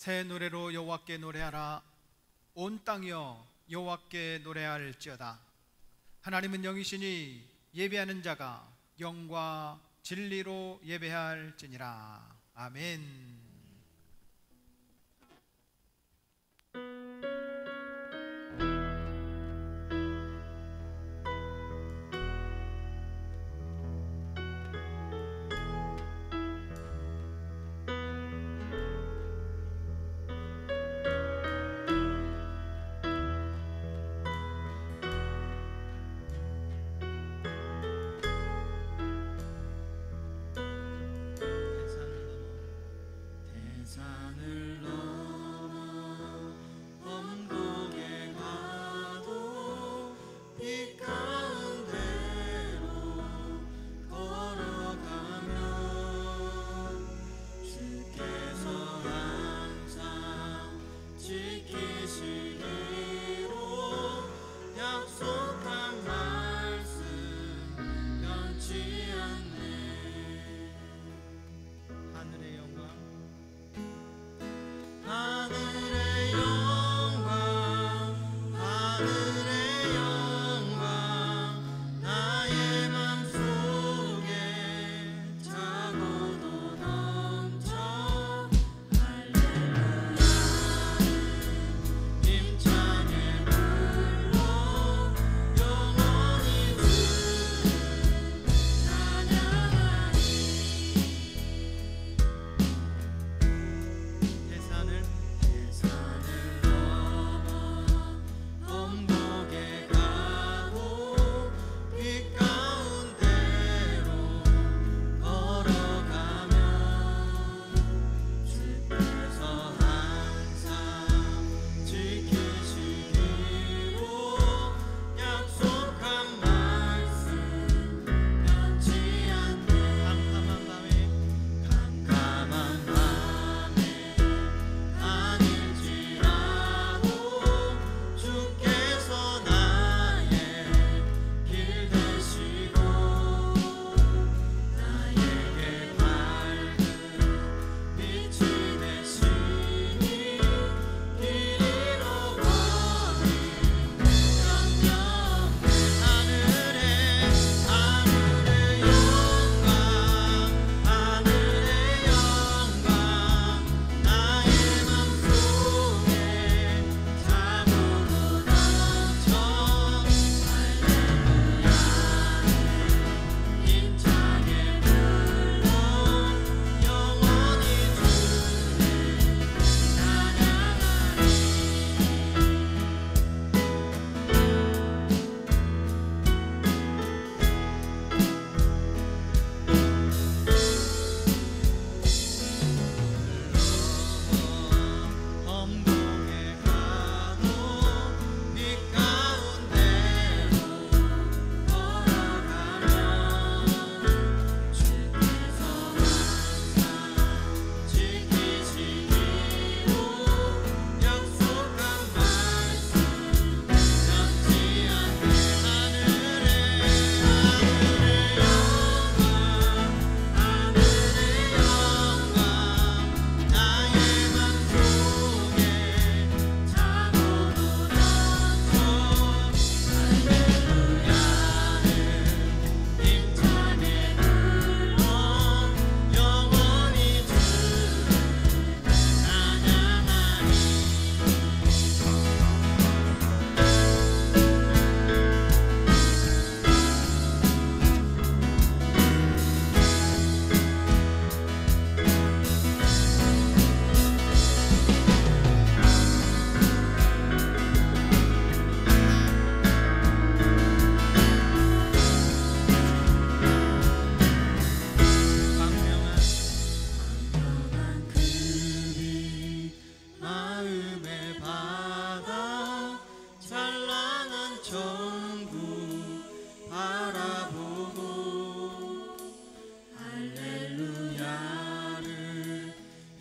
새 노래로 여호와께 노래하라. 온 땅이여 여호와께 노래할지어다. 하나님은 영이시니 예배하는 자가 영과 진리로 예배할지니라. 아멘.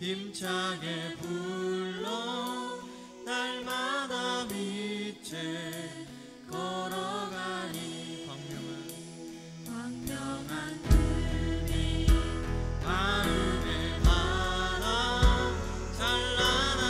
힘차게 불러 날마다 빛에 걸어가니 광명한 금이 마음에 바라 찬란한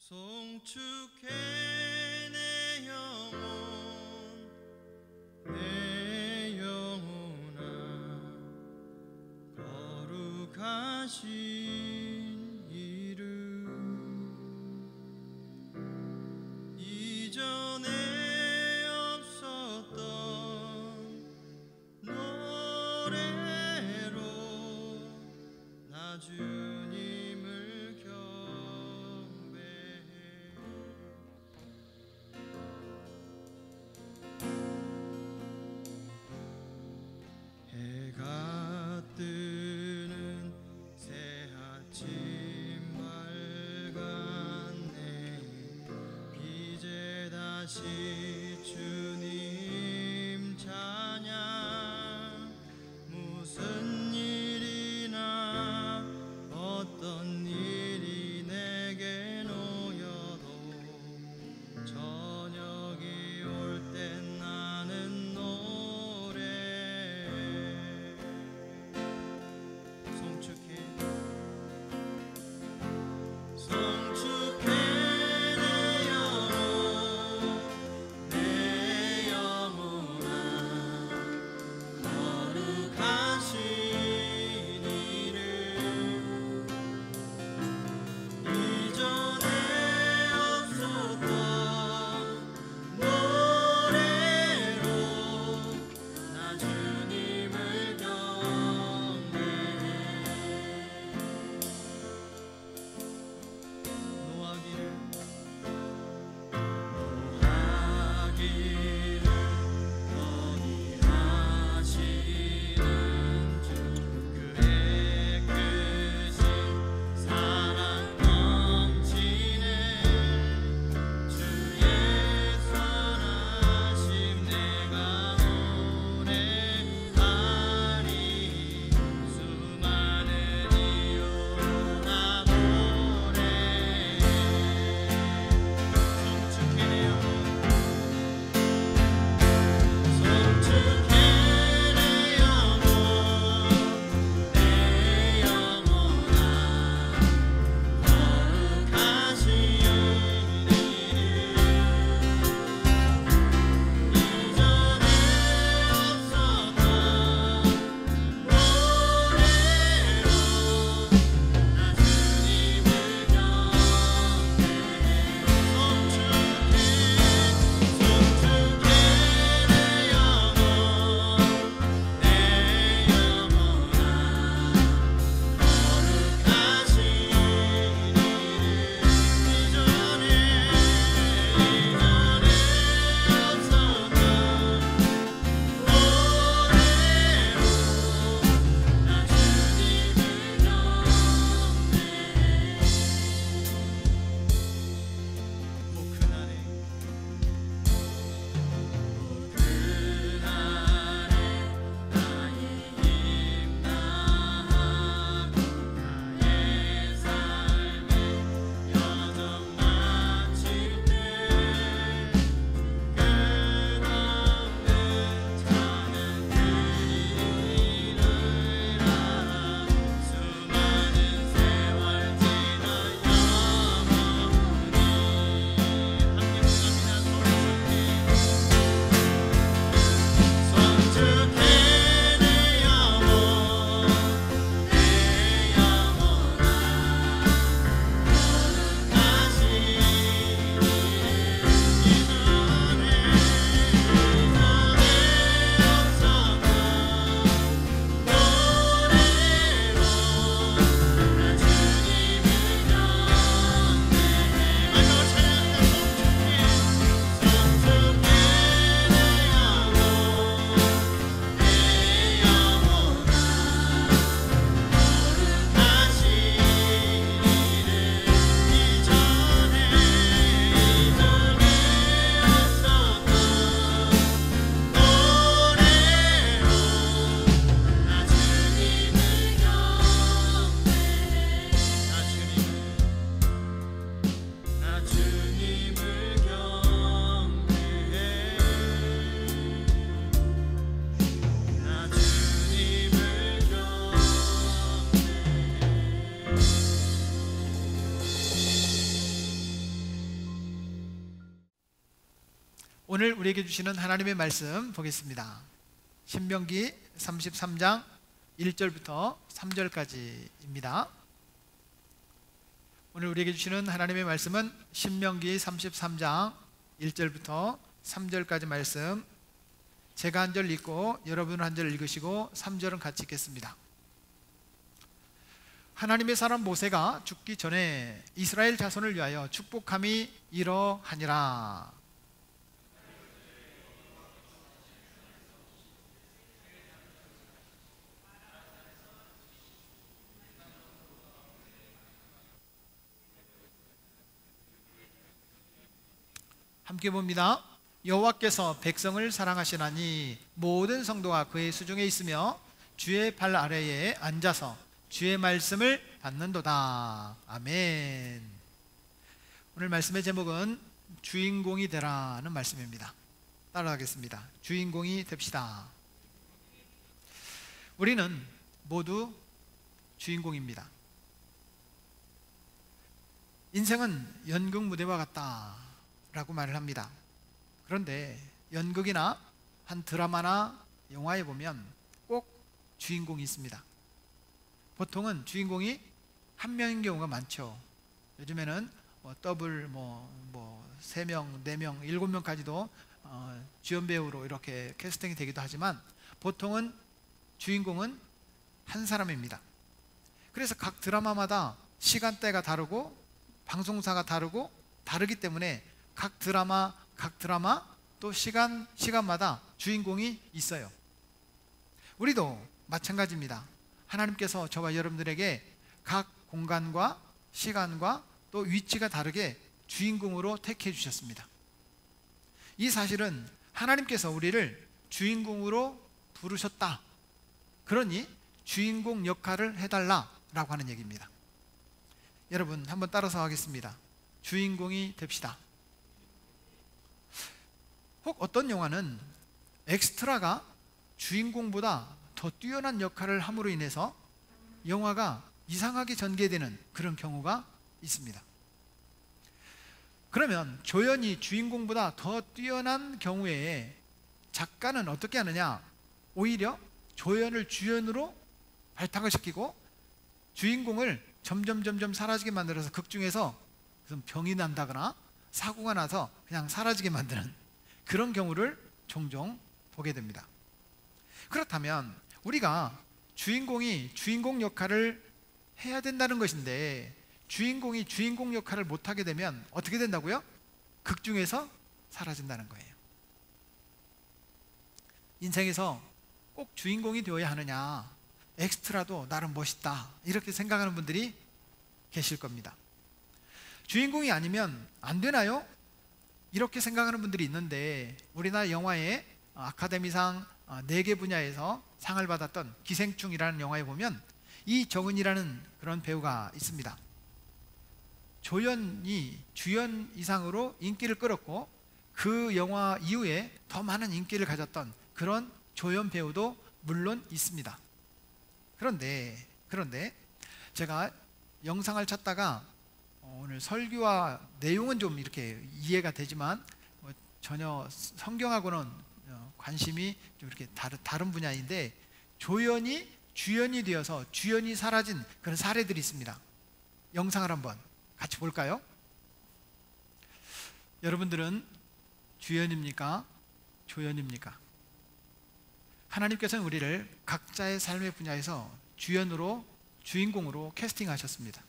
송축해 내 영혼아 거룩하신 이름 이전에 없었던 노래로 나 주님을 경배해 해가 뜨는 새 아침 밝았네 이제 다시 주님 찬양 무슨 일이나 어떤 일이 내게 놓여도 저녁이 올 땐 나는 노래 송축해 송축해 내 영혼 내 오늘 우리에게 주시는 하나님의 말씀 보겠습니다. 신명기 33장 1절부터 3절까지입니다. 오늘 우리에게 주시는 하나님의 말씀은 신명기 33장 1절부터 3절까지 말씀, 제가 한 절 읽고 여러분은 한 절 읽으시고 3절은 같이 읽겠습니다. 하나님의 사람 모세가 죽기 전에 이스라엘 자손을 위하여 축복함이 이러하니라. 함께 봅니다. 여호와께서 백성을 사랑하시나니 모든 성도가 그의 수중에 있으며 주의 발 아래에 앉아서 주의 말씀을 받는도다. 아멘. 오늘 말씀의 제목은 주인공이 되라는 말씀입니다. 따라하겠습니다. 주인공이 됩시다. 우리는 모두 주인공입니다. 인생은 연극 무대와 같다 라고 말을 합니다. 그런데 연극이나 한 드라마나 영화에 보면 꼭 주인공이 있습니다. 보통은 주인공이 한 명인 경우가 많죠. 요즘에는 더블 3명, 4명, 7명까지도 주연 배우로 이렇게 캐스팅이 되기도 하지만 보통은 주인공은 한 사람입니다. 그래서 각 드라마마다 시간대가 다르고 방송사가 다르기 때문에 각 드라마 또 시간마다 주인공이 있어요. 우리도 마찬가지입니다. 하나님께서 저와 여러분들에게 각 공간과 시간과 또 위치가 다르게 주인공으로 택해 주셨습니다. 이 사실은 하나님께서 우리를 주인공으로 부르셨다. 그러니 주인공 역할을 해달라라고 하는 얘기입니다. 여러분 한번 따라서 하겠습니다. 주인공이 됩시다. 혹 어떤 영화는 엑스트라가 주인공보다 더 뛰어난 역할을 함으로 인해서 영화가 이상하게 전개되는 그런 경우가 있습니다. 그러면 조연이 주인공보다 더 뛰어난 경우에 작가는 어떻게 하느냐? 오히려 조연을 주연으로 발탁을 시키고 주인공을 점점 사라지게 만들어서 극 중에서 무슨 병이 난다거나 사고가 나서 그냥 사라지게 만드는 그런 경우를 종종 보게 됩니다. 그렇다면 우리가 주인공이 주인공 역할을 해야 된다는 것인데 주인공이 주인공 역할을 못하게 되면 어떻게 된다고요? 극 중에서 사라진다는 거예요. 인생에서 꼭 주인공이 되어야 하느냐, 엑스트라도 나름 멋있다 이렇게 생각하는 분들이 계실 겁니다. 주인공이 아니면 안 되나요? 이렇게 생각하는 분들이 있는데 우리나라 영화의 아카데미상 4개 분야에서 상을 받았던 기생충이라는 영화에 보면 이정은이라는 그런 배우가 있습니다. 조연이 주연 이상으로 인기를 끌었고 그 영화 이후에 더 많은 인기를 가졌던 그런 조연 배우도 물론 있습니다. 그런데 제가 영상을 찾다가 오늘 설교와 내용은 좀 이렇게 이해가 되지만 전혀 성경하고는 관심이 좀 이렇게 다른 분야인데 조연이 주연이 되어서 주연이 사라진 그런 사례들이 있습니다. 영상을 한번 같이 볼까요? 여러분들은 주연입니까? 조연입니까? 하나님께서는 우리를 각자의 삶의 분야에서 주연으로 주인공으로 캐스팅하셨습니다.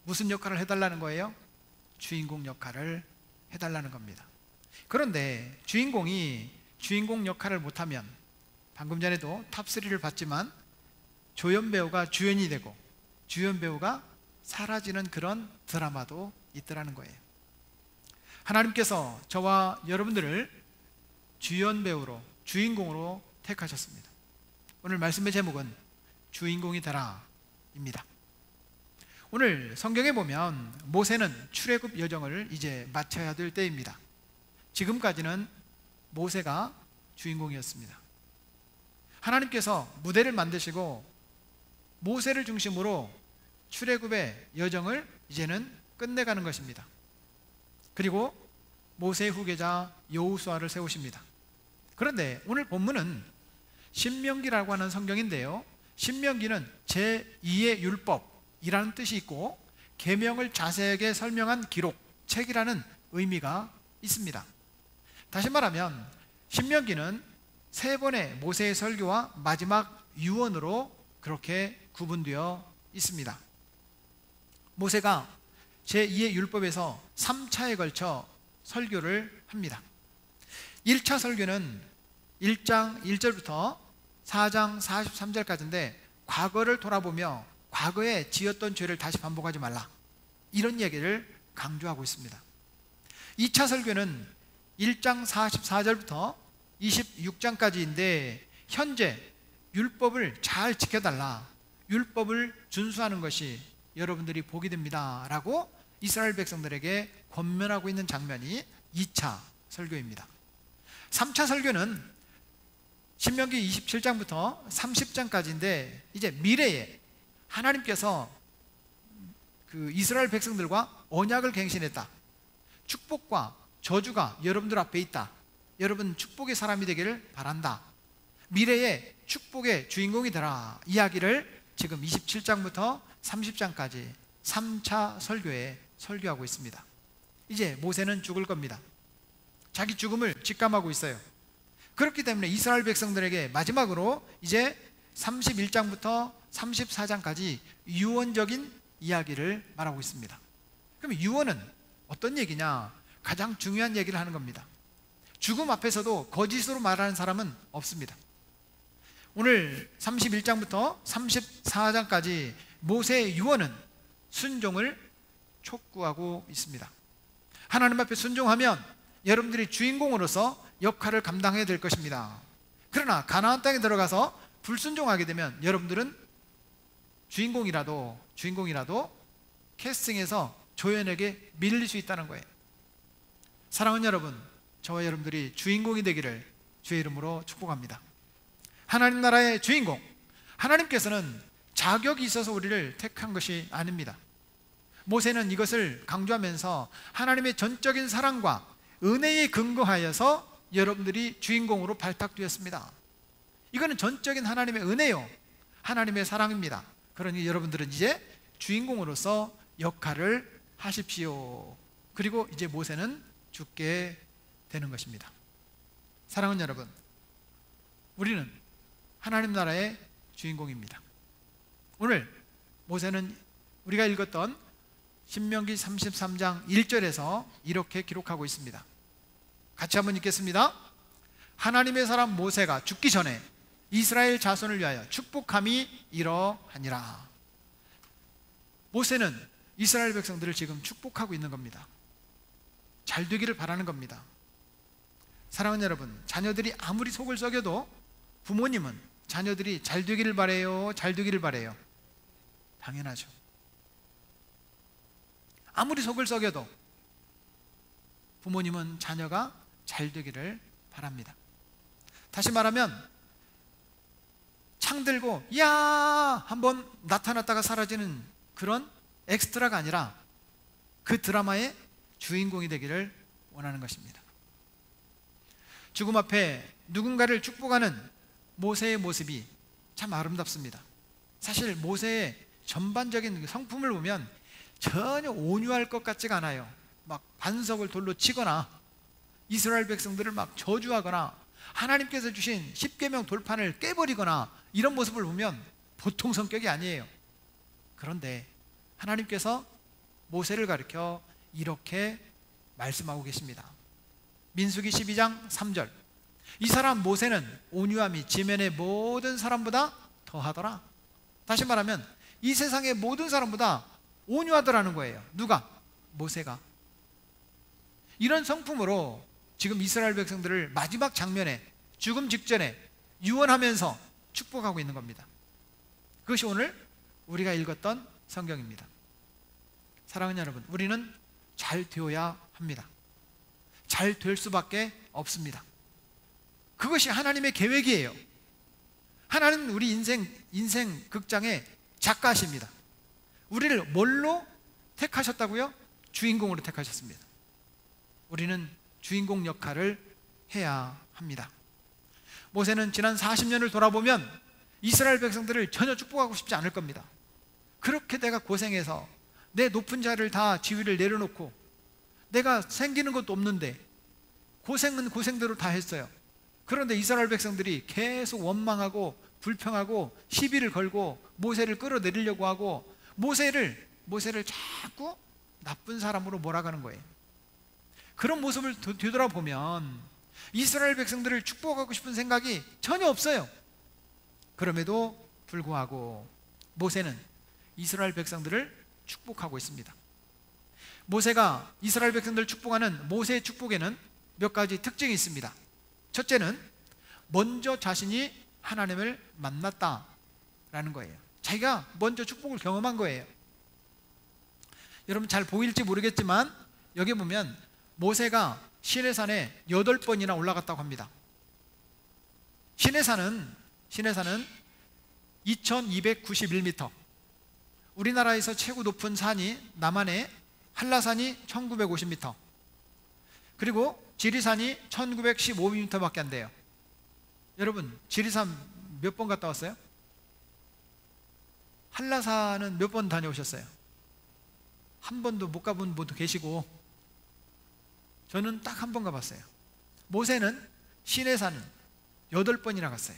무슨 역할을 해달라는 거예요? 주인공 역할을 해달라는 겁니다. 그런데 주인공이 주인공 역할을 못하면 방금 전에도 탑3를 봤지만 조연 배우가 주연이 되고 주연 배우가 사라지는 그런 드라마도 있더라는 거예요. 하나님께서 저와 여러분들을 주연 배우로 주인공으로 택하셨습니다. 오늘 말씀의 제목은 주인공이 되라입니다. 오늘 성경에 보면 모세는 출애굽 여정을 이제 마쳐야 될 때입니다. 지금까지는 모세가 주인공이었습니다. 하나님께서 무대를 만드시고 모세를 중심으로 출애굽의 여정을 이제는 끝내가는 것입니다. 그리고 모세의 후계자 여호수아를 세우십니다. 그런데 오늘 본문은 신명기라고 하는 성경인데요, 신명기는 제2의 율법이라는 뜻이 있고 계명을 자세하게 설명한 기록, 책이라는 의미가 있습니다. 다시 말하면 신명기는 세 번의 모세의 설교와 마지막 유언으로 그렇게 구분되어 있습니다. 모세가 제2의 율법에서 3차에 걸쳐 설교를 합니다. 1차 설교는 1장 1절부터 4장 43절까지인데 과거를 돌아보며 과거에 지었던 죄를 다시 반복하지 말라, 이런 얘기를 강조하고 있습니다. 2차 설교는 1장 44절부터 26장까지인데 현재 율법을 잘 지켜달라, 율법을 준수하는 것이 여러분들이 복이 됩니다 라고 이스라엘 백성들에게 권면하고 있는 장면이 2차 설교입니다. 3차 설교는 신명기 27장부터 30장까지인데 이제 미래에 하나님께서 그 이스라엘 백성들과 언약을 갱신했다, 축복과 저주가 여러분들 앞에 있다, 여러분 축복의 사람이 되기를 바란다, 미래의 축복의 주인공이 되라, 이야기를 지금 27장부터 30장까지 3차 설교에 설교하고 있습니다. 이제 모세는 죽을 겁니다. 자기 죽음을 직감하고 있어요. 그렇기 때문에 이스라엘 백성들에게 마지막으로 이제 31장부터 34장까지 유언적인 이야기를 말하고 있습니다. 그럼 유언은 어떤 얘기냐? 가장 중요한 얘기를 하는 겁니다. 죽음 앞에서도 거짓으로 말하는 사람은 없습니다. 오늘 31장부터 34장까지 모세의 유언은 순종을 촉구하고 있습니다. 하나님 앞에 순종하면 여러분들이 주인공으로서 역할을 감당해야 될 것입니다. 그러나 가나안 땅에 들어가서 불순종하게 되면 여러분들은 주인공이라도 캐스팅해서 조연에게 밀릴 수 있다는 거예요. 사랑하는 여러분, 저와 여러분들이 주인공이 되기를 주의 이름으로 축복합니다. 하나님 나라의 주인공, 하나님께서는 자격이 있어서 우리를 택한 것이 아닙니다. 모세는 이것을 강조하면서 하나님의 전적인 사랑과 은혜에 근거하여서 여러분들이 주인공으로 발탁되었습니다. 이거는 전적인 하나님의 은혜요, 하나님의 사랑입니다. 그러니 여러분들은 이제 주인공으로서 역할을 하십시오. 그리고 이제 모세는 죽게 되는 것입니다. 사랑하는 여러분, 우리는 하나님 나라의 주인공입니다. 오늘 모세는 우리가 읽었던 신명기 33장 1절에서 이렇게 기록하고 있습니다. 같이 한번 읽겠습니다. 하나님의 사람 모세가 죽기 전에 이스라엘 자손을 위하여 축복함이 이러하니라. 모세는 이스라엘 백성들을 지금 축복하고 있는 겁니다. 잘 되기를 바라는 겁니다. 사랑하는 여러분, 자녀들이 아무리 속을 썩여도 부모님은 자녀들이 잘 되기를 바래요, 잘 되기를 바래요? 당연하죠. 아무리 속을 썩여도 부모님은 자녀가 잘 되기를 바랍니다. 다시 말하면 창 들고 야 한번 나타났다가 사라지는 그런 엑스트라가 아니라 그 드라마의 주인공이 되기를 원하는 것입니다. 죽음 앞에 누군가를 축복하는 모세의 모습이 참 아름답습니다. 사실 모세의 전반적인 성품을 보면 전혀 온유할 것 같지가 않아요. 막 반석을 돌로 치거나 이스라엘 백성들을 막 저주하거나 하나님께서 주신 십계명 돌판을 깨버리거나 이런 모습을 보면 보통 성격이 아니에요. 그런데 하나님께서 모세를 가리켜 이렇게 말씀하고 계십니다. 민수기 12장 3절, 이 사람 모세는 온유함이 지면의 모든 사람보다 더하더라. 다시 말하면 이 세상의 모든 사람보다 온유하더라는 거예요. 누가? 모세가. 이런 성품으로 지금 이스라엘 백성들을 마지막 장면에 죽음 직전에 유언하면서 축복하고 있는 겁니다. 그것이 오늘 우리가 읽었던 성경입니다. 사랑하는 여러분, 우리는 잘 되어야 합니다. 잘 될 수밖에 없습니다. 그것이 하나님의 계획이에요. 하나님은 우리 인생 극장의 작가십니다. 우리를 뭘로 택하셨다고요? 주인공으로 택하셨습니다. 우리는 주인공 역할을 해야 합니다. 모세는 지난 40년을 돌아보면 이스라엘 백성들을 전혀 축복하고 싶지 않을 겁니다. 그렇게 내가 고생해서 내 높은 자를 다 지위를 내려놓고 내가 생기는 것도 없는데 고생은 고생대로 다 했어요. 그런데 이스라엘 백성들이 계속 원망하고 불평하고 시비를 걸고 모세를 끌어내리려고 하고 모세를 자꾸 나쁜 사람으로 몰아가는 거예요. 그런 모습을 뒤돌아보면 이스라엘 백성들을 축복하고 싶은 생각이 전혀 없어요. 그럼에도 불구하고 모세는 이스라엘 백성들을 축복하고 있습니다. 모세가 이스라엘 백성들을 축복하는 모세의 축복에는 몇 가지 특징이 있습니다. 첫째는 먼저 자신이 하나님을 만났다라는 거예요. 자기가 먼저 축복을 경험한 거예요. 여러분 잘 보일지 모르겠지만 여기 보면 모세가 시내산에 8번이나 올라갔다고 합니다. 시내산은 2291m, 우리나라에서 최고 높은 산이 남한의 한라산이 1950m, 그리고 지리산이 1915m밖에 안 돼요. 여러분 지리산 몇 번 갔다 왔어요? 한라산은 몇 번 다녀오셨어요? 한 번도 못 가본 분도 계시고, 저는 딱 한 번 가봤어요. 모세는 시내산은 8번이나 갔어요.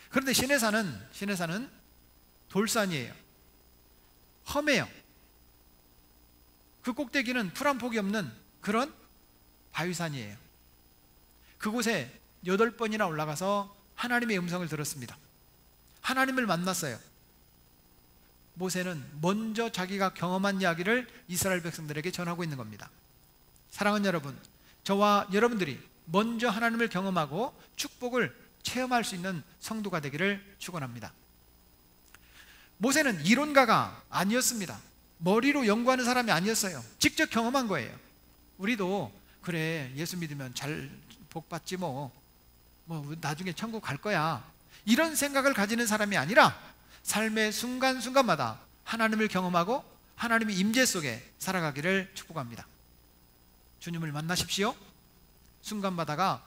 그런데 시내산은 돌산이에요. 험해요. 그 꼭대기는 풀 한 폭이 없는 그런 바위산이에요. 그곳에 8번이나 올라가서 하나님의 음성을 들었습니다. 하나님을 만났어요. 모세는 먼저 자기가 경험한 이야기를 이스라엘 백성들에게 전하고 있는 겁니다. 사랑하는 여러분, 저와 여러분들이 먼저 하나님을 경험하고 축복을 체험할 수 있는 성도가 되기를 축원합니다. 모세는 이론가가 아니었습니다. 머리로 연구하는 사람이 아니었어요. 직접 경험한 거예요. 우리도 그래 예수 믿으면 잘 복받지 뭐 나중에 천국 갈 거야, 이런 생각을 가지는 사람이 아니라 삶의 순간순간마다 하나님을 경험하고 하나님의 임재 속에 살아가기를 축복합니다. 주님을 만나십시오. 순간마다가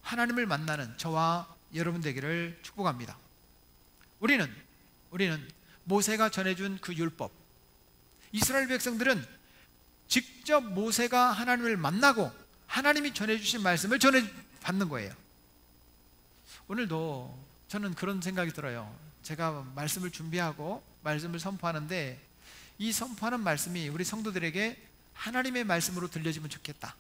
하나님을 만나는 저와 여러분 되기를 축복합니다. 우리는 모세가 전해준 그 율법, 이스라엘 백성들은 직접 모세가 하나님을 만나고 하나님이 전해주신 말씀을 전해받는 거예요. 오늘도 저는 그런 생각이 들어요. 제가 말씀을 준비하고 말씀을 선포하는데 이 선포하는 말씀이 우리 성도들에게 하나님의 말씀으로 들려지면 좋겠다.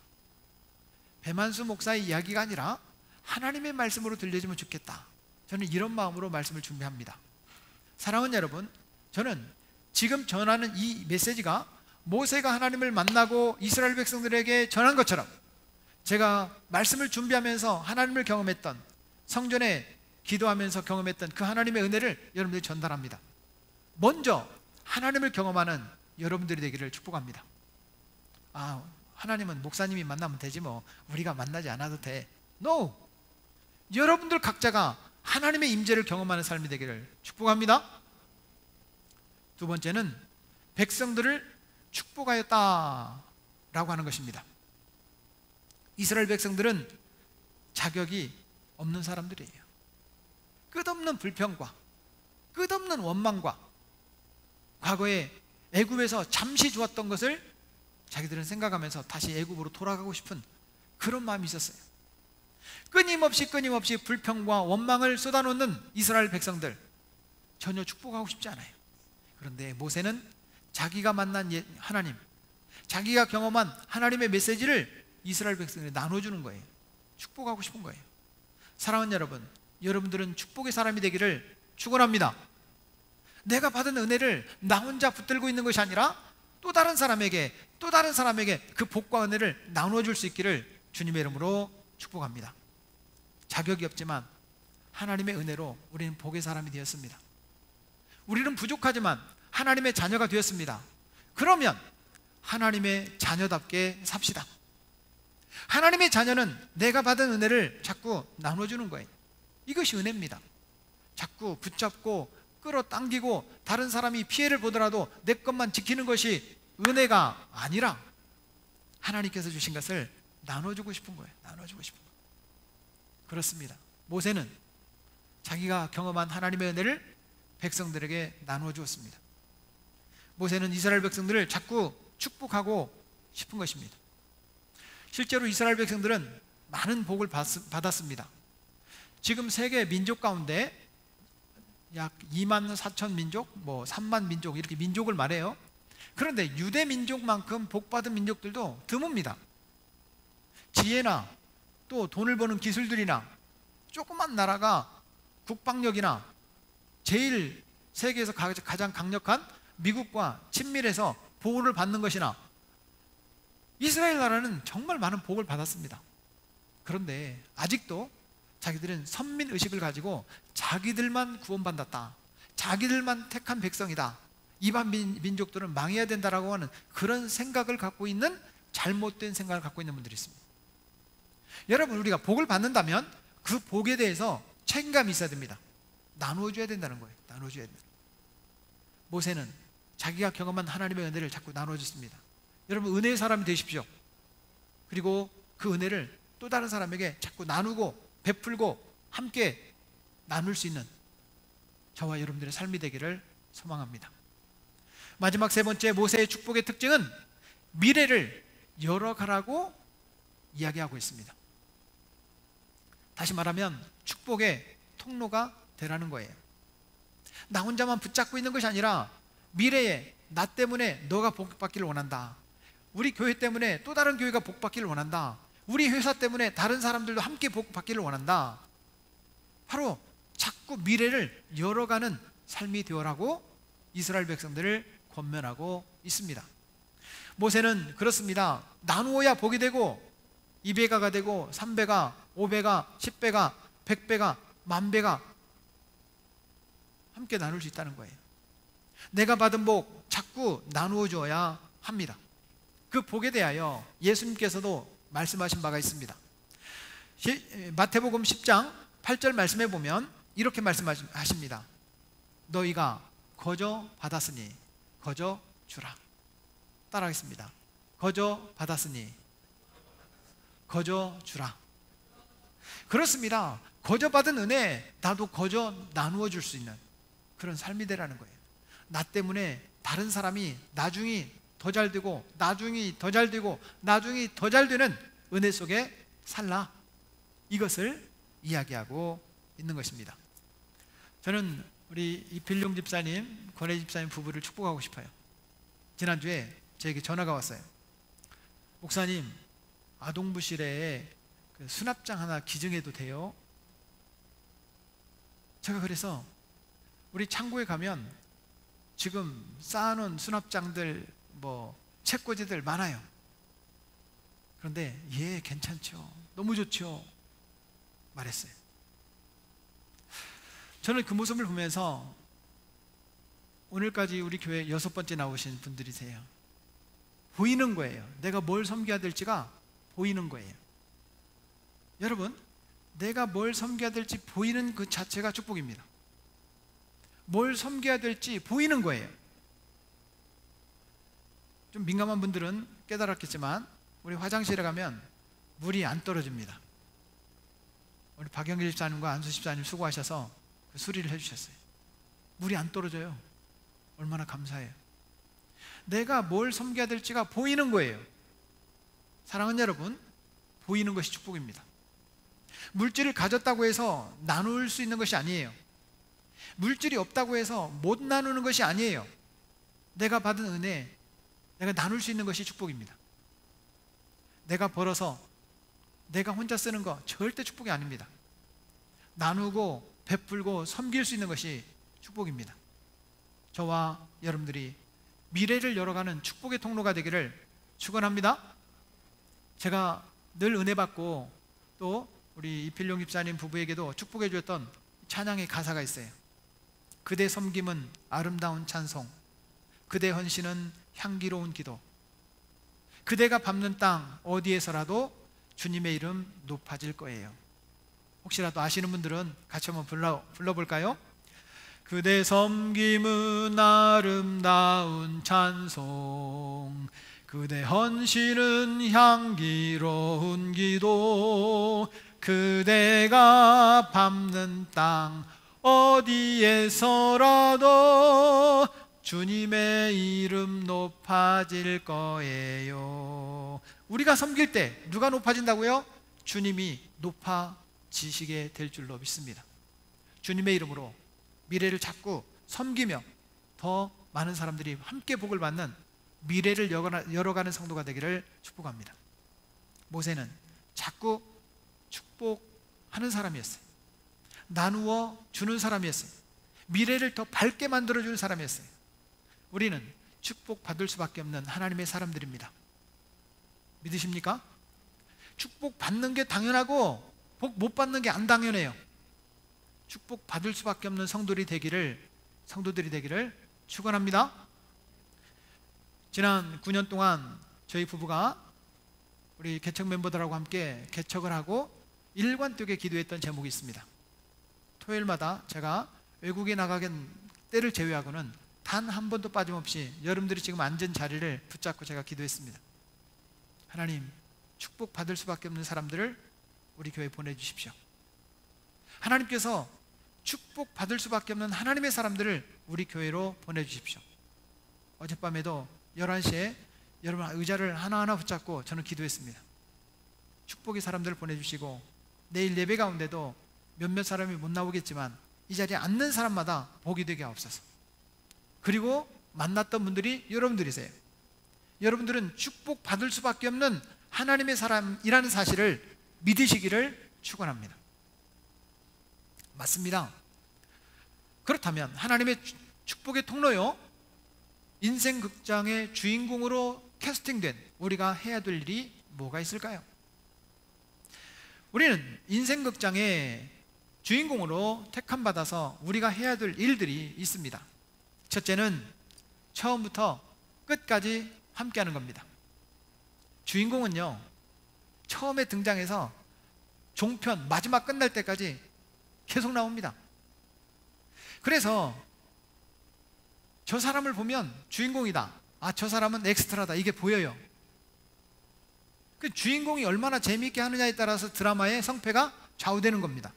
배만수 목사의 이야기가 아니라 하나님의 말씀으로 들려지면 좋겠다. 저는 이런 마음으로 말씀을 준비합니다. 사랑하는 여러분, 저는 지금 전하는 이 메시지가 모세가 하나님을 만나고 이스라엘 백성들에게 전한 것처럼 제가 말씀을 준비하면서 하나님을 경험했던, 성전에 기도하면서 경험했던 그 하나님의 은혜를 여러분들이 전달합니다. 먼저 하나님을 경험하는 여러분들이 되기를 축복합니다. 하나님은 목사님이 만나면 되지 뭐 우리가 만나지 않아도 돼. No! 여러분들 각자가 하나님의 임재를 경험하는 삶이 되기를 축복합니다. 두 번째는 백성들을 축복하였다라고 하는 것입니다. 이스라엘 백성들은 자격이 없는 사람들이에요. 끝없는 불평과 끝없는 원망과 과거에 애굽에서 잠시 좋았던 것을 자기들은 생각하면서 다시 애굽으로 돌아가고 싶은 그런 마음이 있었어요. 끊임없이 불평과 원망을 쏟아놓는 이스라엘 백성들, 전혀 축복하고 싶지 않아요. 그런데 모세는 자기가 만난 하나님, 자기가 경험한 하나님의 메시지를 이스라엘 백성들에 나눠주는 거예요. 축복하고 싶은 거예요. 사랑하는 여러분, 여러분들은 축복의 사람이 되기를 축원합니다. 내가 받은 은혜를 나 혼자 붙들고 있는 것이 아니라 또 다른 사람에게 그 복과 은혜를 나눠줄 수 있기를 주님의 이름으로 축복합니다. 자격이 없지만 하나님의 은혜로 우리는 복의 사람이 되었습니다. 우리는 부족하지만 하나님의 자녀가 되었습니다. 그러면 하나님의 자녀답게 삽시다. 하나님의 자녀는 내가 받은 은혜를 자꾸 나눠주는 거예요. 이것이 은혜입니다. 자꾸 붙잡고 끌어당기고 다른 사람이 피해를 보더라도 내 것만 지키는 것이 은혜가 아니라 하나님께서 주신 것을 나눠주고 싶은 거예요. 나눠주고 싶은 거. 그렇습니다. 모세는 자기가 경험한 하나님의 은혜를 백성들에게 나누어 주었습니다. 모세는 이스라엘 백성들을 자꾸 축복하고 싶은 것입니다. 실제로 이스라엘 백성들은 많은 복을 받았습니다. 지금 세계 민족 가운데 약 2만 4천 민족, 3만 민족 이렇게 민족을 말해요. 그런데 유대 민족만큼 복받은 민족들도 드뭅니다. 지혜나 또 돈을 버는 기술들이나 조그만 나라가 국방력이나 제일 세계에서 가장 강력한 미국과 친밀해서 보호를 받는 것이나 이스라엘 나라는 정말 많은 복을 받았습니다. 그런데 아직도 자기들은 선민의식을 가지고 자기들만 구원받았다, 자기들만 택한 백성이다, 이방 민족들은 망해야 된다라고 하는 그런 생각을 갖고 있는, 잘못된 생각을 갖고 있는 분들이 있습니다. 여러분, 우리가 복을 받는다면 그 복에 대해서 책임감이 있어야 됩니다. 나누어줘야 된다는 거예요. 나누어줘야 된다. 모세는 자기가 경험한 하나님의 은혜를 자꾸 나눠줬습니다. 여러분, 은혜의 사람이 되십시오. 그리고 그 은혜를 또 다른 사람에게 자꾸 나누고 베풀고 함께 나눌 수 있는 저와 여러분들의 삶이 되기를 소망합니다. 마지막 세 번째, 모세의 축복의 특징은 미래를 열어가라고 이야기하고 있습니다. 다시 말하면 축복의 통로가 되라는 거예요. 나 혼자만 붙잡고 있는 것이 아니라 미래에 나 때문에 너가 복받기를 원한다, 우리 교회 때문에 또 다른 교회가 복받기를 원한다, 우리 회사 때문에 다른 사람들도 함께 복받기를 원한다, 바로 자꾸 미래를 열어가는 삶이 되어라고 이스라엘 백성들을 권면하고 있습니다. 모세는 그렇습니다. 나누어야 복이 되고 2배가가 되고 3배가 5배가 10배가 100배가 10,000배가 함께 나눌 수 있다는 거예요. 내가 받은 복 자꾸 나누어 줘야 합니다. 그 복에 대하여 예수님께서도 말씀하신 바가 있습니다. 마태복음 10장 8절 말씀에 보면 이렇게 말씀하십니다. 너희가 거저 받았으니 거저 주라. 따라하겠습니다. 거저 받았으니 거저 주라. 그렇습니다. 거저 받은 은혜 나도 거저 나누어 줄 수 있는 그런 삶이 되라는 거예요. 나 때문에 다른 사람이 나중에 더 잘 되고 나중에 더 잘 되고 나중에 더 잘 되는 은혜 속에 살라, 이것을 이야기하고 있는 것입니다. 저는 우리 이필용 집사님, 권혜 집사님 부부를 축복하고 싶어요. 지난주에 저에게 전화가 왔어요. 목사님, 아동부실에 그 수납장 하나 기증해도 돼요? 제가 그래서 우리 창고에 가면 지금 쌓아놓은 수납장들, 책꽂이들 많아요. 그런데 예, 괜찮죠, 너무 좋죠 말했어요. 저는 그 모습을 보면서 오늘까지 우리 교회 6번째 나오신 분들이세요. 보이는 거예요. 내가 뭘 섬겨야 될지가 보이는 거예요. 여러분, 내가 뭘 섬겨야 될지 보이는 그 자체가 축복입니다. 뭘 섬겨야 될지 보이는 거예요. 좀 민감한 분들은 깨달았겠지만 우리 화장실에 가면 물이 안 떨어집니다. 우리 박영길 집사님과 안수 집사님 수고하셔서 그 수리를 해주셨어요. 물이 안 떨어져요. 얼마나 감사해요. 내가 뭘 섬겨야 될지가 보이는 거예요. 사랑하는 여러분, 보이는 것이 축복입니다. 물질을 가졌다고 해서 나눌 수 있는 것이 아니에요. 물질이 없다고 해서 못 나누는 것이 아니에요. 내가 받은 은혜, 내가 나눌 수 있는 것이 축복입니다. 내가 벌어서 내가 혼자 쓰는 거 절대 축복이 아닙니다. 나누고 베풀고 섬길 수 있는 것이 축복입니다. 저와 여러분들이 미래를 열어가는 축복의 통로가 되기를 축원합니다. 제가 늘 은혜 받고 또 우리 이필용 집사님 부부에게도 축복해 주었던 찬양의 가사가 있어요. 그대 섬김은 아름다운 찬송, 그대 헌신은 향기로운 기도, 그대가 밟는 땅 어디에서라도 주님의 이름 높아질 거예요. 혹시라도 아시는 분들은 같이 한번 불러볼까요? 그대 섬김은 아름다운 찬송, 그대 헌신은 향기로운 기도, 그대가 밟는 땅 어디에서라도 주님의 이름 높아질 거예요. 우리가 섬길 때 누가 높아진다고요? 주님이 높아지시게 될 줄로 믿습니다. 주님의 이름으로 미래를 자꾸 섬기며 더 많은 사람들이 함께 복을 받는 미래를 열어가는 성도가 되기를 축복합니다. 모세는 자꾸 축복하는 사람이었어요. 나누어 주는 사람이었어요. 미래를 더 밝게 만들어주는 사람이었어요. 우리는 축복받을 수밖에 없는 하나님의 사람들입니다. 믿으십니까? 축복받는 게 당연하고 복 못 받는 게 안 당연해요. 축복받을 수밖에 없는 성도들이 되기를 축원합니다. 지난 9년 동안 저희 부부가 우리 개척 멤버들하고 함께 개척을 하고 일관되게 기도했던 제목이 있습니다. 토요일마다 제가 외국에 나가긴 때를 제외하고는 단 한 번도 빠짐없이 여러분들이 지금 앉은 자리를 붙잡고 제가 기도했습니다. 하나님, 축복받을 수밖에 없는 사람들을 우리 교회에 보내주십시오. 하나님께서 축복받을 수밖에 없는 하나님의 사람들을 우리 교회로 보내주십시오. 어젯밤에도 11시에 여러분 의자를 하나하나 붙잡고 저는 기도했습니다. 축복의 사람들을 보내주시고 내일 예배 가운데도 몇몇 사람이 못 나오겠지만 이 자리에 앉는 사람마다 복이 되게 하옵소서. 그리고 만났던 분들이 여러분들이세요. 여러분들은 축복받을 수밖에 없는 하나님의 사람이라는 사실을 믿으시기를 축원합니다. 맞습니다. 그렇다면 하나님의 축복의 통로요, 인생 극장의 주인공으로 캐스팅된 우리가 해야 될 일이 뭐가 있을까요? 우리는 인생 극장의 주인공으로 택함받아서 우리가 해야 될 일들이 있습니다. 첫째는 처음부터 끝까지 함께하는 겁니다. 주인공은요, 처음에 등장해서 종편 마지막 끝날 때까지 계속 나옵니다. 그래서 저 사람을 보면 주인공이다, 아, 저 사람은 엑스트라다, 이게 보여요. 그 주인공이 얼마나 재미있게 하느냐에 따라서 드라마의 성패가 좌우되는 겁니다.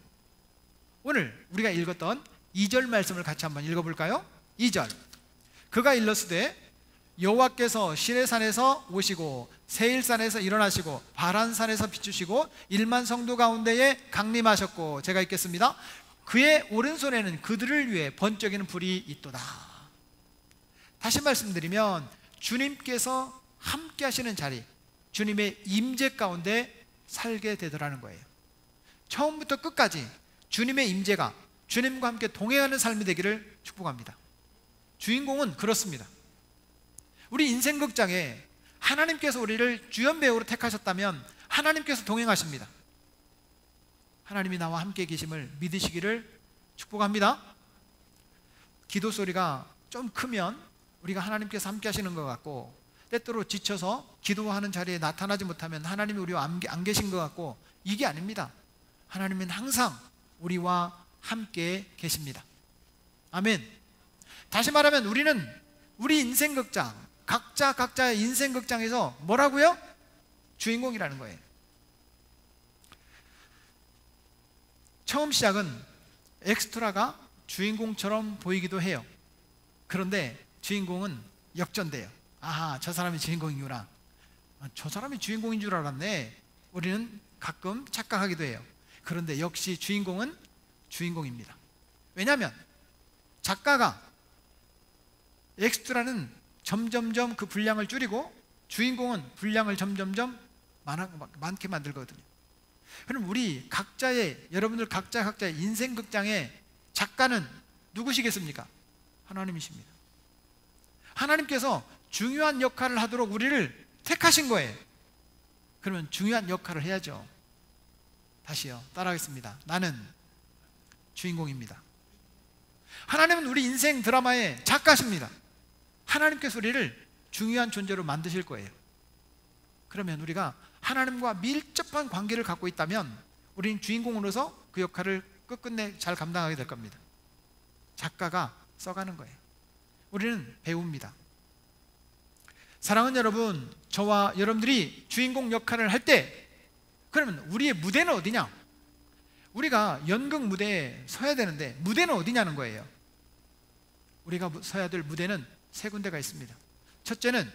오늘 우리가 읽었던 2절 말씀을 같이 한번 읽어볼까요? 2절, 그가 일렀으되 여호와께서 시내산에서 오시고 세일산에서 일어나시고 바란산에서 비추시고 1만 성도 가운데에 강림하셨고, 제가 읽겠습니다. 그의 오른손에는 그들을 위해 번쩍이는 불이 있도다. 다시 말씀드리면 주님께서 함께 하시는 자리, 주님의 임재 가운데 살게 되더라는 거예요. 처음부터 끝까지 주님의 임재가 주님과 함께 동행하는 삶이 되기를 축복합니다. 주인공은 그렇습니다. 우리 인생 극장에 하나님께서 우리를 주연 배우로 택하셨다면 하나님께서 동행하십니다. 하나님이 나와 함께 계심을 믿으시기를 축복합니다. 기도 소리가 좀 크면 우리가 하나님께서 함께 하시는 것 같고, 때때로 지쳐서 기도하는 자리에 나타나지 못하면 하나님이 우리와 안 계신 것 같고, 이게 아닙니다. 하나님은 항상 우리와 함께 계십니다. 아멘. 다시 말하면 우리는 우리 인생 극장, 각자의 인생 극장에서 뭐라고요? 주인공이라는 거예요. 처음 시작은 엑스트라가 주인공처럼 보이기도 해요. 그런데 주인공은 역전돼요. 아하, 저 사람이 주인공이구나, 저 사람이 주인공인 줄 알았네, 우리는 가끔 착각하기도 해요. 그런데 역시 주인공은 주인공입니다. 왜냐하면 작가가 엑스트라는 점점점 그 분량을 줄이고 주인공은 분량을 점점점 많게 만들거든요. 그럼 우리 각자의, 여러분들 각자의 인생 극장의 작가는 누구시겠습니까? 하나님이십니다. 하나님께서 중요한 역할을 하도록 우리를 택하신 거예요. 그러면 중요한 역할을 해야죠. 다시요, 따라하겠습니다. 나는 주인공입니다. 하나님은 우리 인생 드라마의 작가십니다. 하나님께서 우리를 중요한 존재로 만드실 거예요. 그러면 우리가 하나님과 밀접한 관계를 갖고 있다면 우리는 주인공으로서 그 역할을 끝끝내 잘 감당하게 될 겁니다. 작가가 써가는 거예요. 우리는 배우입니다. 사랑하는 여러분, 저와 여러분들이 주인공 역할을 할 때, 그러면 우리의 무대는 어디냐? 우리가 연극 무대에 서야 되는데 무대는 어디냐는 거예요. 우리가 서야 될 무대는 세 군데가 있습니다. 첫째는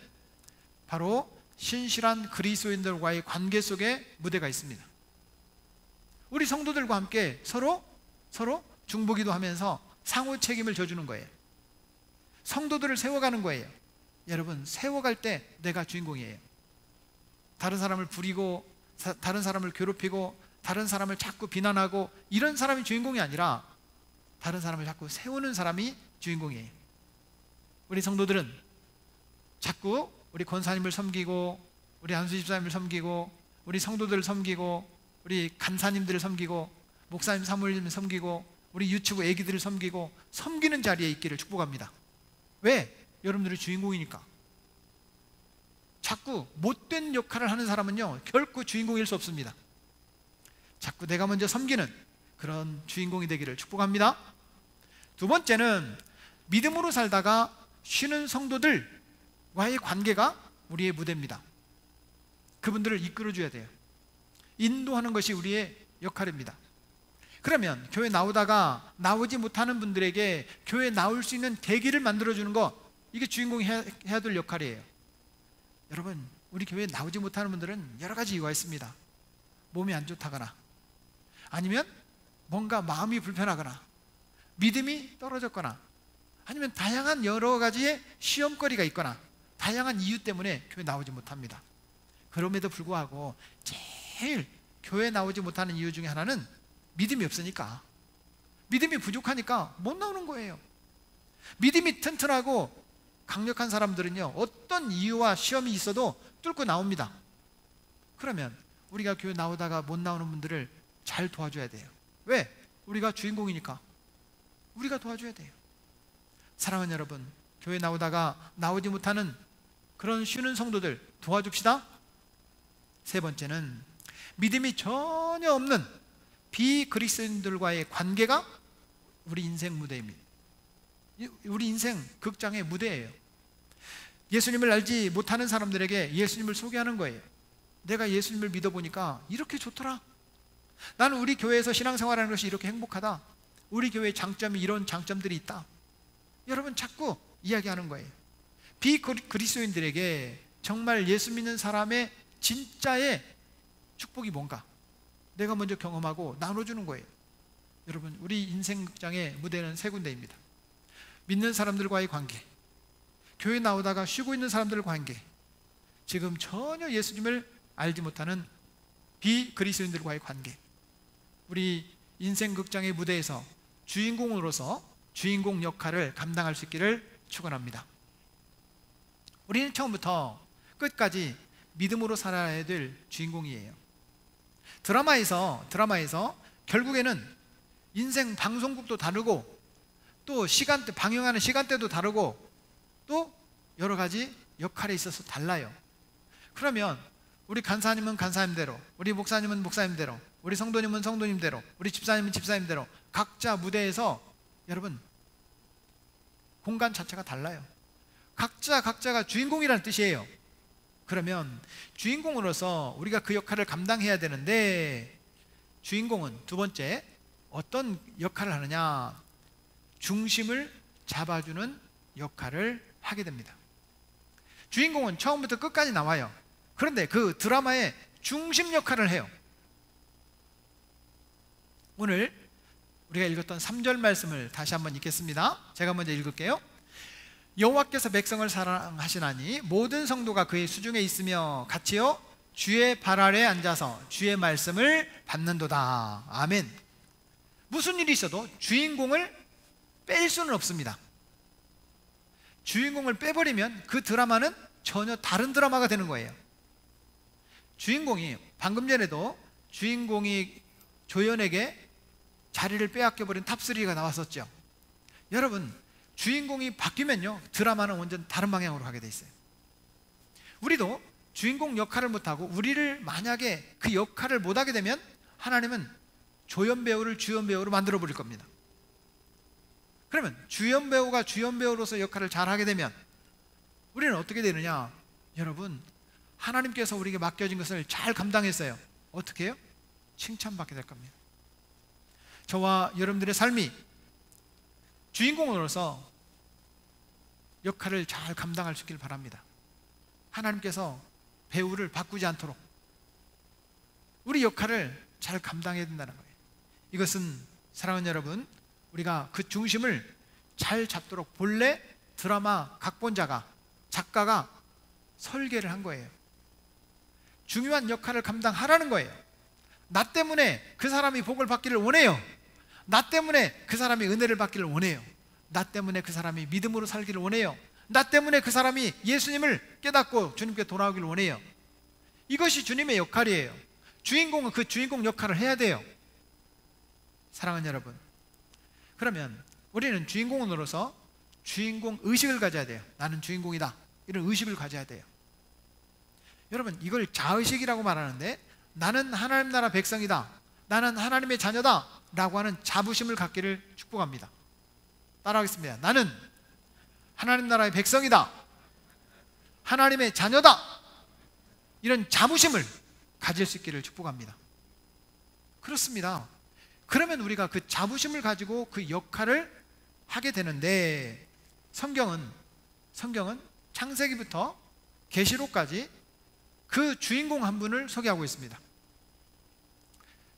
바로 신실한 그리스도인들과의 관계 속에 무대가 있습니다. 우리 성도들과 함께 서로 중보기도 하면서 상호 책임을 져주는 거예요. 성도들을 세워가는 거예요. 여러분, 세워갈 때 내가 주인공이에요. 다른 사람을 부리고, 다른 사람을 괴롭히고, 다른 사람을 자꾸 비난하고, 이런 사람이 주인공이 아니라 다른 사람을 자꾸 세우는 사람이 주인공이에요. 우리 성도들은 자꾸 우리 권사님을 섬기고, 우리 안수 집사님을 섬기고, 우리 성도들을 섬기고, 우리 간사님들을 섬기고, 목사님 사모님을 섬기고, 우리 유치부 애기들을 섬기고, 섬기는 자리에 있기를 축복합니다. 왜? 여러분들이 주인공이니까. 자꾸 못된 역할을 하는 사람은요, 결코 주인공일 수 없습니다. 자꾸 내가 먼저 섬기는 그런 주인공이 되기를 축복합니다. 두 번째는 믿음으로 살다가 쉬는 성도들과의 관계가 우리의 무대입니다. 그분들을 이끌어줘야 돼요. 인도하는 것이 우리의 역할입니다. 그러면 교회 나오다가 나오지 못하는 분들에게 교회 나올 수 있는 계기를 만들어주는 거, 이게 주인공이 해야 될 역할이에요. 여러분, 우리 교회에 나오지 못하는 분들은 여러 가지 이유가 있습니다. 몸이 안 좋다거나, 아니면 뭔가 마음이 불편하거나, 믿음이 떨어졌거나, 아니면 다양한 여러 가지의 시험거리가 있거나, 다양한 이유 때문에 교회 나오지 못합니다. 그럼에도 불구하고 제일 교회 나오지 못하는 이유 중에 하나는 믿음이 없으니까, 믿음이 부족하니까 못 나오는 거예요. 믿음이 튼튼하고 강력한 사람들은요, 어떤 이유와 시험이 있어도 뚫고 나옵니다. 그러면 우리가 교회 나오다가 못 나오는 분들을 잘 도와줘야 돼요. 왜? 우리가 주인공이니까 우리가 도와줘야 돼요. 사랑하는 여러분, 교회 나오다가 나오지 못하는 그런 쉬는 성도들 도와줍시다. 세 번째는 믿음이 전혀 없는 비그리스도인들과의 관계가 우리 인생 무대입니다. 우리 인생 극장의 무대예요. 예수님을 알지 못하는 사람들에게 예수님을 소개하는 거예요. 내가 예수님을 믿어보니까 이렇게 좋더라. 나는 우리 교회에서 신앙생활하는 것이 이렇게 행복하다. 우리 교회의 장점이 이런 장점들이 있다. 여러분, 자꾸 이야기하는 거예요. 비그리스도인들에게 정말 예수 믿는 사람의 진짜의 축복이 뭔가 내가 먼저 경험하고 나눠주는 거예요. 여러분, 우리 인생 극장의 무대는 세 군데입니다. 믿는 사람들과의 관계, 교회 나오다가 쉬고 있는 사람들과의 관계, 지금 전혀 예수님을 알지 못하는 비그리스도인들과의 관계. 우리 인생 극장의 무대에서 주인공으로서 주인공 역할을 감당할 수 있기를 축원합니다. 우리는 처음부터 끝까지 믿음으로 살아야 될 주인공이에요. 드라마에서 결국에는 인생 방송국도 다르고, 또 시간대, 방영하는 시간대도 다르고, 또 여러 가지 역할에 있어서 달라요. 그러면 우리 간사님은 간사님대로, 우리 목사님은 목사님대로, 우리 성도님은 성도님대로, 우리 집사님은 집사님대로 각자 무대에서 여러분 공간 자체가 달라요. 각자가 주인공이라는 뜻이에요. 그러면 주인공으로서 우리가 그 역할을 감당해야 되는데, 주인공은 두 번째 어떤 역할을 하느냐? 중심을 잡아주는 역할을 하게 됩니다. 주인공은 처음부터 끝까지 나와요. 그런데 그 드라마의 중심 역할을 해요. 오늘 우리가 읽었던 3절 말씀을 다시 한번 읽겠습니다. 제가 먼저 읽을게요. 여호와께서 백성을 사랑하시나니 모든 성도가 그의 수중에 있으며 같이요 주의 발 아래 앉아서 주의 말씀을 받는도다. 아멘. 무슨 일이 있어도 주인공을 뺄 수는 없습니다. 주인공을 빼버리면 그 드라마는 전혀 다른 드라마가 되는 거예요. 주인공이, 방금 전에도 주인공이 조연에게 자리를 빼앗겨버린 탑3가 나왔었죠. 여러분, 주인공이 바뀌면요 드라마는 완전 다른 방향으로 가게 돼 있어요. 우리도 주인공 역할을 못하고 우리를 만약에 그 역할을 못하게 되면 하나님은 조연 배우를 주연 배우로 만들어 버릴 겁니다. 그러면 주연 배우가 주연 배우로서 역할을 잘하게 되면 우리는 어떻게 되느냐? 여러분, 하나님께서 우리에게 맡겨진 것을 잘 감당했어요. 어떻게 해요? 칭찬받게 될 겁니다. 저와 여러분들의 삶이 주인공으로서 역할을 잘 감당할 수 있길 바랍니다. 하나님께서 배우를 바꾸지 않도록 우리 역할을 잘 감당해야 된다는 거예요. 이것은 사랑하는 여러분, 우리가 그 중심을 잘 잡도록 본래 드라마 각본자가, 작가가 설계를 한 거예요. 중요한 역할을 감당하라는 거예요. 나 때문에 그 사람이 복을 받기를 원해요. 나 때문에 그 사람이 은혜를 받기를 원해요. 나 때문에 그 사람이 믿음으로 살기를 원해요. 나 때문에 그 사람이 예수님을 깨닫고 주님께 돌아오기를 원해요. 이것이 주님의 역할이에요. 주인공은 그 주인공 역할을 해야 돼요. 사랑하는 여러분, 그러면 우리는 주인공으로서 주인공 의식을 가져야 돼요. 나는 주인공이다, 이런 의식을 가져야 돼요. 여러분, 이걸 자의식이라고 말하는데, 나는 하나님 나라 백성이다, 나는 하나님의 자녀다 라고 하는 자부심을 갖기를 축복합니다. 따라하겠습니다. 나는 하나님 나라의 백성이다, 하나님의 자녀다, 이런 자부심을 가질 수 있기를 축복합니다. 그렇습니다. 그러면 우리가 그 자부심을 가지고 그 역할을 하게 되는데, 성경은 창세기부터 계시록까지 그 주인공 한 분을 소개하고 있습니다.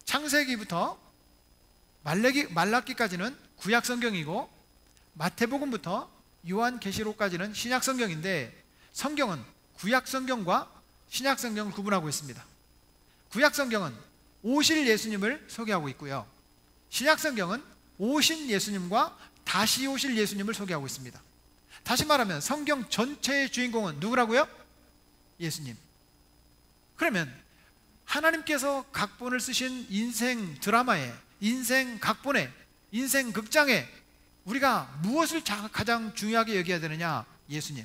창세기부터 말라기까지는 구약 성경이고, 마태복음부터 요한계시록까지는 신약 성경인데, 성경은 구약 성경과 신약 성경을 구분하고 있습니다. 구약 성경은 오실 예수님을 소개하고 있고요, 신약 성경은 오신 예수님과 다시 오실 예수님을 소개하고 있습니다. 다시 말하면 성경 전체의 주인공은 누구라고요? 예수님. 그러면 하나님께서 각본을 쓰신 인생 드라마에, 인생 각본에, 인생 극장에 우리가 무엇을 가장 중요하게 여겨야 되느냐? 예수님.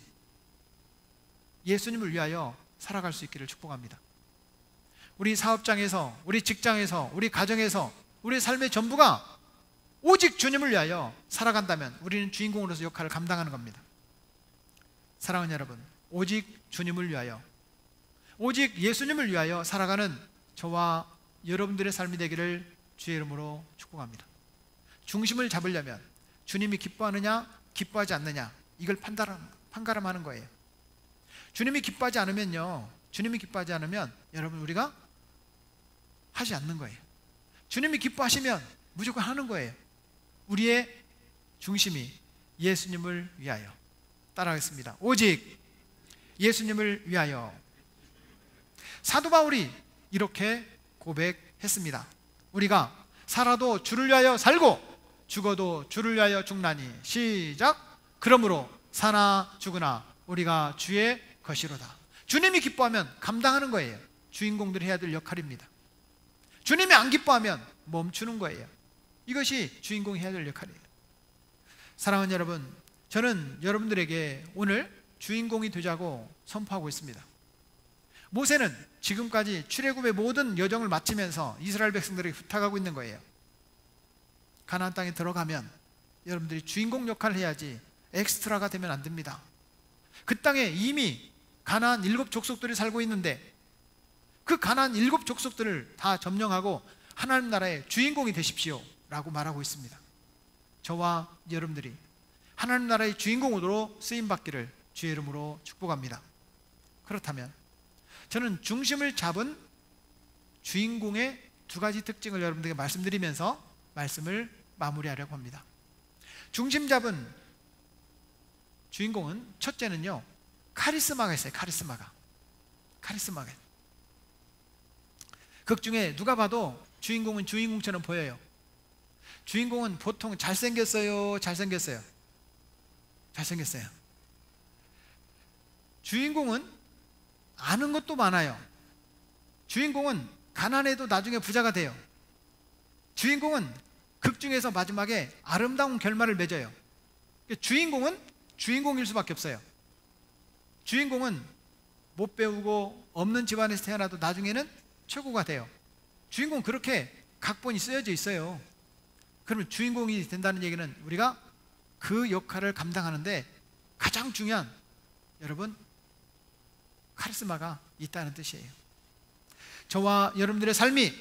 예수님을 위하여 살아갈 수 있기를 축복합니다. 우리 사업장에서, 우리 직장에서, 우리 가정에서, 우리 삶의 전부가 오직 주님을 위하여 살아간다면 우리는 주인공으로서 역할을 감당하는 겁니다. 사랑하는 여러분, 오직 주님을 위하여, 오직 예수님을 위하여 살아가는 저와 여러분들의 삶이 되기를 주의 이름으로 축복합니다. 중심을 잡으려면 주님이 기뻐하느냐 기뻐하지 않느냐, 이걸 판가름하는 거예요. 주님이 기뻐하지 않으면요, 주님이 기뻐하지 않으면 여러분, 우리가 하지 않는 거예요. 주님이 기뻐하시면 무조건 하는 거예요. 우리의 중심이 예수님을 위하여. 따라하겠습니다. 오직 예수님을 위하여. 사도 바울이 이렇게 고백했습니다. 우리가 살아도 주를 위하여 살고 죽어도 주를 위하여 죽나니. 시작. 그러므로 사나 죽으나 우리가 주의 것이로다. 주님이 기뻐하면 감당하는 거예요. 주인공들이 해야 될 역할입니다. 주님이 안 기뻐하면 멈추는 거예요. 이것이 주인공이 해야 될 역할이에요. 사랑하는 여러분, 저는 여러분들에게 오늘 주인공이 되자고 선포하고 있습니다. 모세는 지금까지 출애굽의 모든 여정을 마치면서 이스라엘 백성들에게 부탁하고 있는 거예요. 가나안 땅에 들어가면 여러분들이 주인공 역할을 해야지 엑스트라가 되면 안 됩니다. 그 땅에 이미 가나안 7 족속들이 살고 있는데, 그 가나안 7 족속들을 다 점령하고 하나님 나라의 주인공이 되십시오 라고 말하고 있습니다. 저와 여러분들이 하나님 나라의 주인공으로 쓰임받기를 주의 이름으로 축복합니다. 그렇다면 저는 중심을 잡은 주인공의 2가지 특징을 여러분들에게 말씀드리면서 말씀을 마무리하려고 합니다. 중심 잡은 주인공은, 첫째는요, 카리스마가 있어요. 카리스마가. 극 중에 누가 봐도 주인공은 주인공처럼 보여요. 주인공은 보통 잘생겼어요? 주인공은 아는 것도 많아요. 주인공은 가난해도 나중에 부자가 돼요. 주인공은 극 중에서 마지막에 아름다운 결말을 맺어요. 주인공은 주인공일 수밖에 없어요. 주인공은 못 배우고 없는 집안에서 태어나도 나중에는 최고가 돼요. 주인공은 그렇게 각본이 쓰여져 있어요. 그러면 주인공이 된다는 얘기는 우리가 그 역할을 감당하는데 가장 중요한, 여러분, 카리스마가 있다는 뜻이에요. 저와 여러분들의 삶이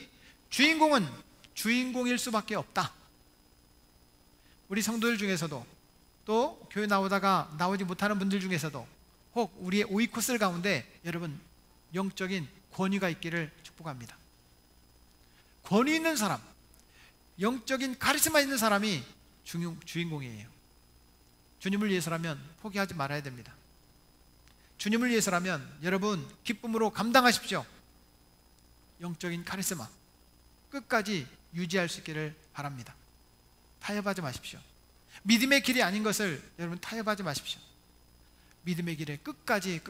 주인공은 주인공일 수밖에 없다. 우리 성도들 중에서도, 또 교회 나오다가 나오지 못하는 분들 중에서도, 혹 우리의 오이코스 가운데 여러분 영적인 권위가 있기를 축복합니다. 권위 있는 사람, 영적인 카리스마 있는 사람이 주인공이에요. 주님을 위해서라면 포기하지 말아야 됩니다. 주님을 위해서라면 여러분 기쁨으로 감당하십시오. 영적인 카리스마 끝까지 유지할 수 있기를 바랍니다. 타협하지 마십시오. 믿음의 길이 아닌 것을 여러분 타협하지 마십시오. 믿음의 길에 끝까지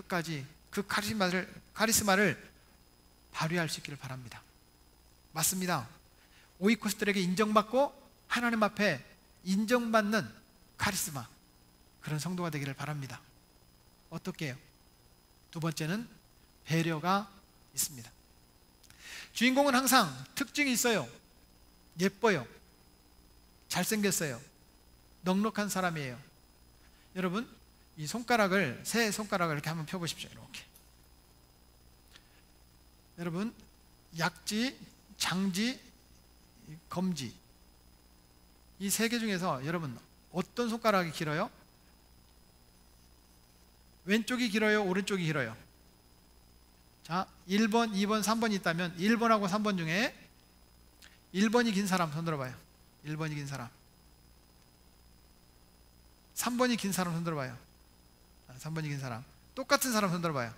그 카리스마를 발휘할 수 있기를 바랍니다. 맞습니다. 오이코스들에게 인정받고 하나님 앞에 인정받는 카리스마, 그런 성도가 되기를 바랍니다. 어떻게 해요? 두 번째는 배려가 있습니다. 주인공은 항상 특징이 있어요. 예뻐요. 잘생겼어요. 넉넉한 사람이에요. 여러분, 이 손가락을, 세 손가락을 이렇게 한번 펴보십시오. 이렇게. 여러분, 약지, 장지, 검지, 이 세 개 중에서 여러분 어떤 손가락이 길어요? 왼쪽이 길어요? 오른쪽이 길어요? 자, 1번, 2번, 3번이 있다면 1번하고 3번 중에 1번이 긴 사람 손 들어봐요. 1번이 긴 사람. 3번이 긴 사람 손 들어봐요. 3번이 긴 사람. 똑같은 사람 손 들어봐요.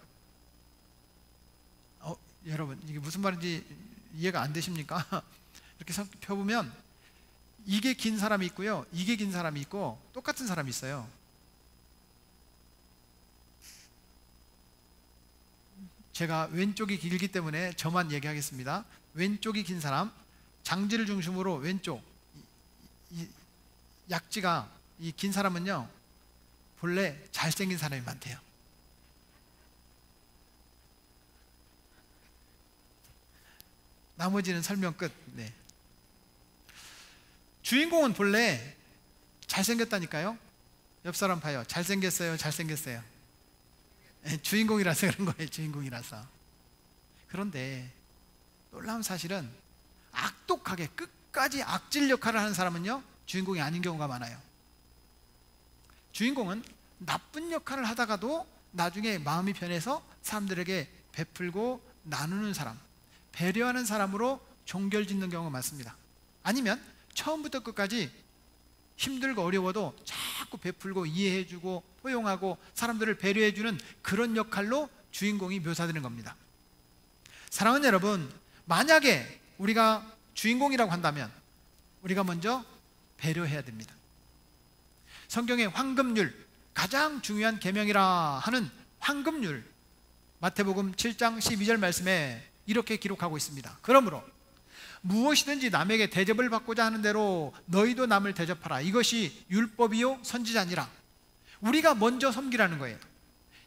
여러분, 이게 무슨 말인지 이해가 안 되십니까? 이렇게 펴보면 이게 긴 사람이 있고요, 이게 긴 사람이 있고 똑같은 사람이 있어요. 제가 왼쪽이 길기 때문에 저만 얘기하겠습니다. 왼쪽이 긴 사람, 장지를 중심으로 왼쪽, 이 약지가 이 긴 사람은요 본래 잘생긴 사람이 많대요. 나머지는 설명 끝. 네. 주인공은 본래 잘생겼다니까요. 옆 사람 봐요. 잘생겼어요, 잘생겼어요. 주인공이라서 그런 거예요. 주인공이라서. 그런데 놀라운 사실은 악독하게 끝까지 악질 역할을 하는 사람은요 주인공이 아닌 경우가 많아요. 주인공은 나쁜 역할을 하다가도 나중에 마음이 변해서 사람들에게 베풀고 나누는 사람, 배려하는 사람으로 종결짓는 경우가 많습니다. 아니면 처음부터 끝까지 힘들고 어려워도 자꾸 베풀고 이해해주고 포용하고 사람들을 배려해주는 그런 역할로 주인공이 묘사되는 겁니다. 사랑하는 여러분, 만약에 우리가 주인공이라고 한다면 우리가 먼저 배려해야 됩니다. 성경의 황금률, 가장 중요한 계명이라 하는 황금률, 마태복음 7장 12절 말씀에 이렇게 기록하고 있습니다. 그러므로 무엇이든지 남에게 대접을 받고자 하는 대로 너희도 남을 대접하라. 이것이 율법이요 선지자니라. 우리가 먼저 섬기라는 거예요.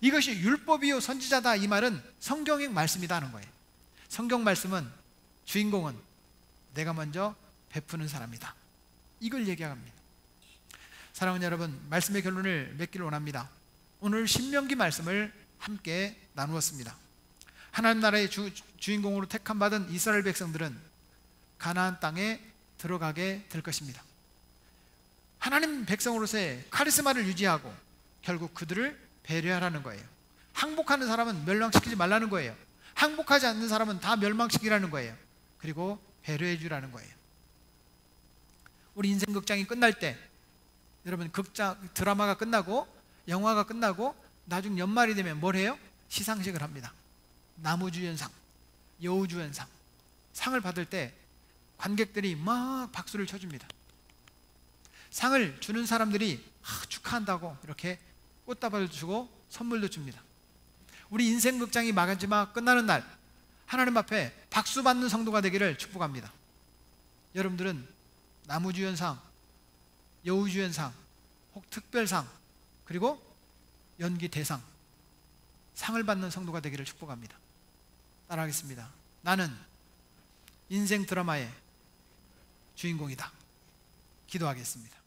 이것이 율법이요 선지자다, 이 말은 성경의 말씀이다 하는 거예요. 성경 말씀은 주인공은 내가 먼저 베푸는 사람이다, 이걸 얘기합니다. 사랑하는 여러분, 말씀의 결론을 맺기를 원합니다. 오늘 신명기 말씀을 함께 나누었습니다. 하나님 나라의 주인공으로 택함받은 이스라엘 백성들은 가나안 땅에 들어가게 될 것입니다. 하나님 백성으로서의 카리스마를 유지하고 결국 그들을 배려하라는 거예요. 항복하는 사람은 멸망시키지 말라는 거예요. 항복하지 않는 사람은 다 멸망시키라는 거예요. 그리고 배려해 주라는 거예요. 우리 인생 극장이 끝날 때, 여러분 드라마가 끝나고 영화가 끝나고 나중 연말이 되면 뭘 해요? 시상식을 합니다. 나무주연상, 여우주연상, 상을 받을 때 관객들이 막 박수를 쳐줍니다. 상을 주는 사람들이 축하한다고 이렇게 꽃다발을 주고 선물도 줍니다. 우리 인생 극장이 마지막 끝나는 날 하나님 앞에 박수 받는 성도가 되기를 축복합니다. 여러분들은 나무주연상, 여우주연상, 혹 특별상, 그리고 연기 대상, 상을 받는 성도가 되기를 축복합니다. 따라하겠습니다. 나는 인생 드라마의 주인공이다. 기도하겠습니다.